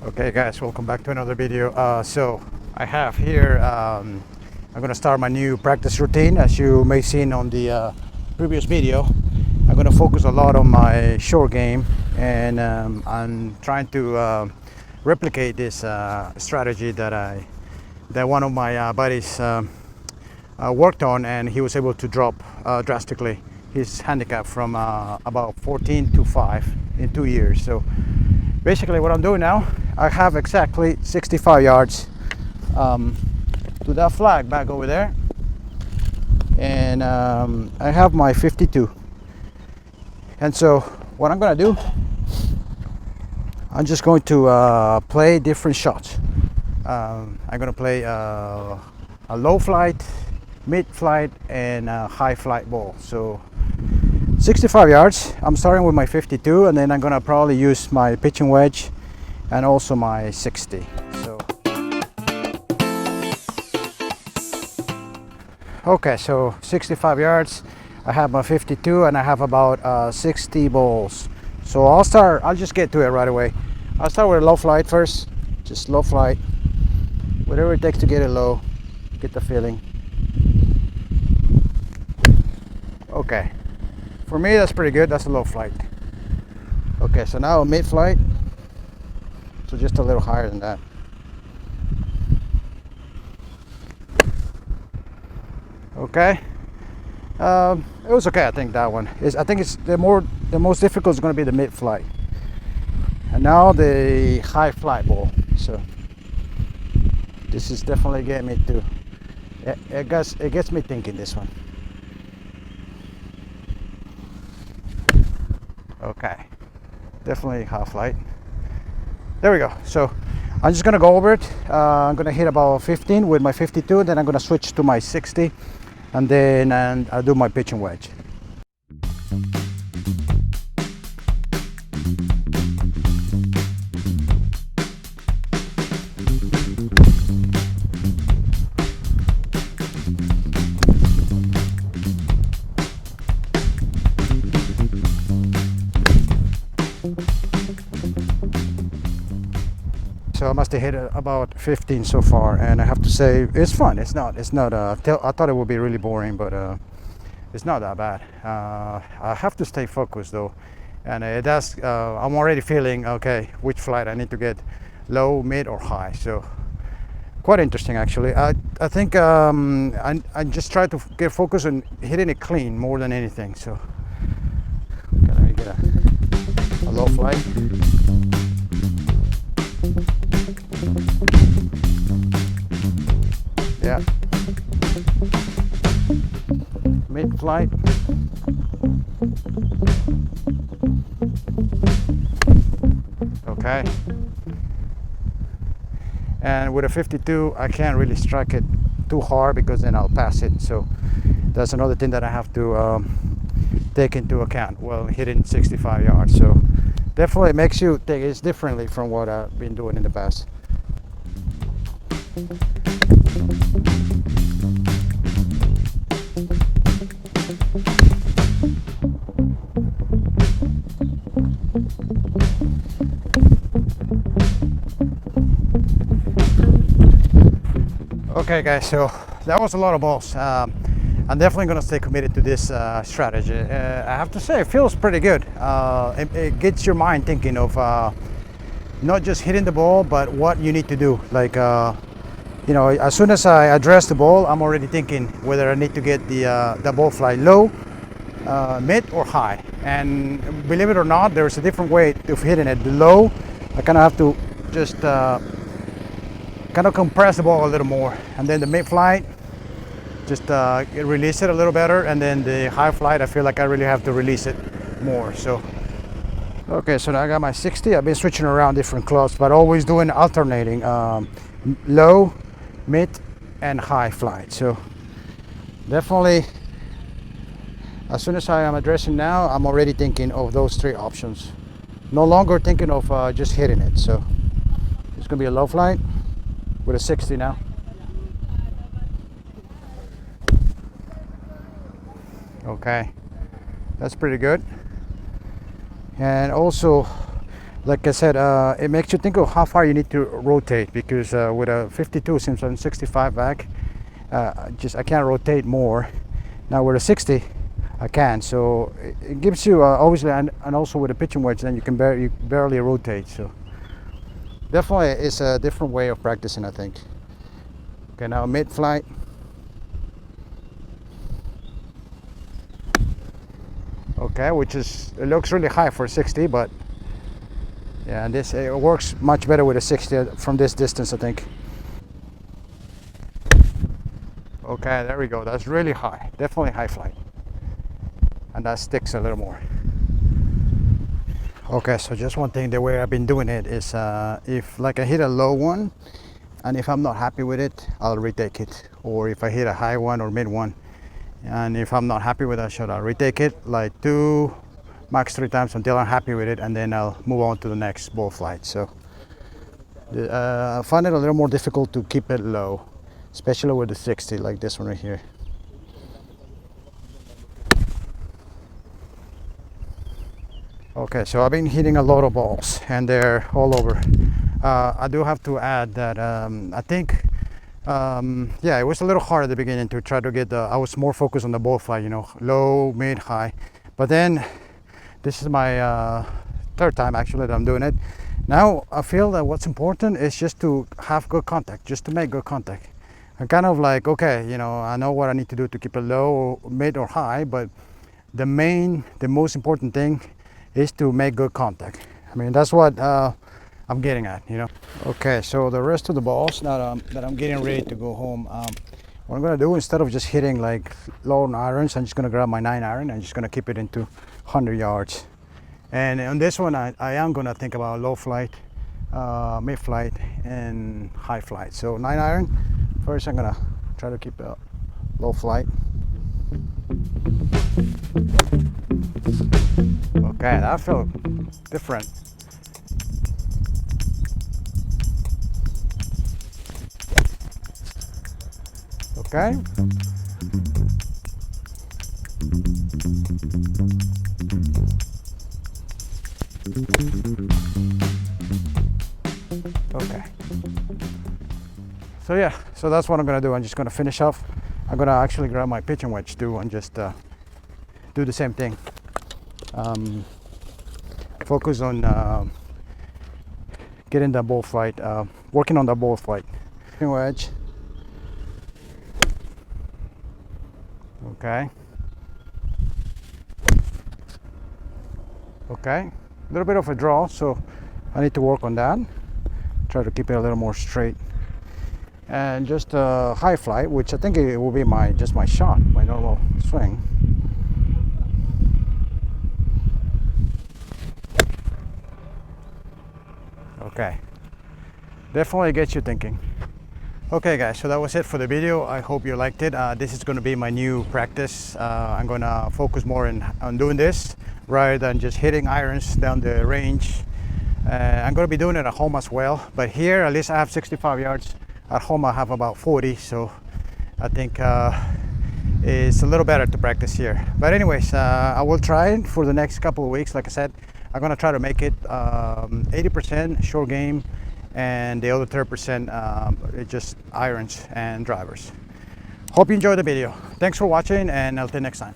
Okay guys, welcome back to another video. So I have here, I'm gonna start my new practice routine. As you may have seen on the previous video, I'm gonna focus a lot on my short game, and I'm trying to replicate this strategy that one of my buddies worked on, and he was able to drop drastically his handicap from about 14 to 5 in 2 years. So basically what I'm doing now, I have exactly 65 yards to that flag back over there, and I have my 52. And so what I'm gonna do, I'm just going to play different shots. I'm gonna play a low flight, mid flight, and a high flight ball. So 65 yards, I'm starting with my 52, and then I'm gonna probably use my pitching wedge and also my 60. So okay, so 65 yards, I have my 52, and I have about 60 balls. So I'll just get to it right away. I'll start with a low flight first, just low flight, whatever it takes to get it low, get the feeling. Okay, for me that's pretty good. That's a low flight. Okay, so now mid flight, so just a little higher than that. Okay, it was okay. I think that one is. I think it's the most difficult is going to be the mid flight, and now the high flight ball. So this is definitely getting me to. It gets me thinking, this one. Okay, definitely high flight. There we go. So I'm just gonna go over it. I'm gonna hit about 15 with my 52, and then I'm gonna switch to my 60, and then I'll do my pitching wedge. So I must have hit about 15 so far, and I have to say it's fun. It's not I thought it would be really boring, but it's not that bad. I have to stay focused though, and it does. I'm already feeling okay which flight I need to get, low, mid, or high. So quite interesting actually. I think I just try to get focused on hitting it clean more than anything. So okay, let me get a low flight. Yeah. Mid flight. Okay. And with a 52, I can't really strike it too hard because then I'll pass it. So that's another thing that I have to take into account while hitting 65 yards. So definitely makes you think it's differently from what I've been doing in the past. Okay guys, so that was a lot of balls. I'm definitely going to stay committed to this strategy. I have to say it feels pretty good. It gets your mind thinking of not just hitting the ball, but what you need to do. Like you know, as soon as I address the ball, I'm already thinking whether I need to get the ball fly low, mid, or high. And believe it or not, there's a different way of hitting it. The low, I kind of have to just kind of compress the ball a little more, and then the mid flight, just release it a little better, and then the high flight, I feel like I really have to release it more. So okay, so now I got my 60. I've been switching around different clubs, but always doing alternating low, mid, and high flight. So definitely, as soon as I am addressing now, I'm already thinking of those three options. No longer thinking of just hitting it. So it's gonna be a low flight with a 60 now. Okay, that's pretty good. And also like I said, it makes you think of how far you need to rotate, because with a 52, since I'm 65 back, I can't rotate more. Now with a 60, I can. So it gives you obviously, and also with a pitching wedge, then you can you barely rotate. So definitely, it's a different way of practicing, I think. Okay, now mid-flight. Okay, which is, it looks really high for 60, but yeah, this, it works much better with a 60 from this distance, I think. Okay, there we go. That's really high, definitely high flight, and that sticks a little more. Okay, so just one thing, the way I've been doing it is, if like I hit a low one, and if I'm not happy with it, I'll retake it. Or if I hit a high one or mid one, and if I'm not happy with that shot, I'll retake it like 2, max 3 times until I'm happy with it, and then I'll move on to the next ball flight. So I find it a little more difficult to keep it low, especially with the 60, like this one right here. Okay, so I've been hitting a lot of balls, and they're all over. I do have to add that I think, yeah, it was a little hard at the beginning to try to get I was more focused on the ball flight, you know, low, mid, high. But then, this is my 3rd time actually that I'm doing it. Now I feel that what's important is just to have good contact, just to make good contact. I'm kind of like, okay, you know, I know what I need to do to keep it low, mid, or high, but the most important thing is to make good contact. I mean, that's what I'm getting at, you know. Okay, so the rest of the balls that I'm getting ready to go home, what I'm gonna do, instead of just hitting like long irons, I'm just gonna grab my 9-iron and just gonna keep it into 100 yards. And on this one, I am gonna think about low flight, mid flight, and high flight. So 9-iron, first I'm gonna try to keep a low flight. Okay, that felt different. Okay. Okay. So yeah, so that's what I'm gonna do. I'm just gonna finish off. I'm gonna actually grab my pitching wedge too and just do the same thing. Focus on getting the ball flight, working on the ball flight. Pitching wedge. Okay. Okay. A little bit of a draw, so I need to work on that. Try to keep it a little more straight. And just a high flight, which I think it will be just my shot, my normal swing. Okay, definitely gets you thinking. Okay guys, so that was it for the video. I hope you liked it. This is going to be my new practice. I'm going to focus more on doing this rather than just hitting irons down the range. I'm going to be doing it at home as well, but here at least I have 65 yards. At home I have about 40, so I think it's a little better to practice here. But anyways, I will try it for the next couple of weeks. Like I said, I'm going to try to make it 80% short game, and the other 30% just irons and drivers. Hope you enjoyed the video. Thanks for watching, and I'll see you next time.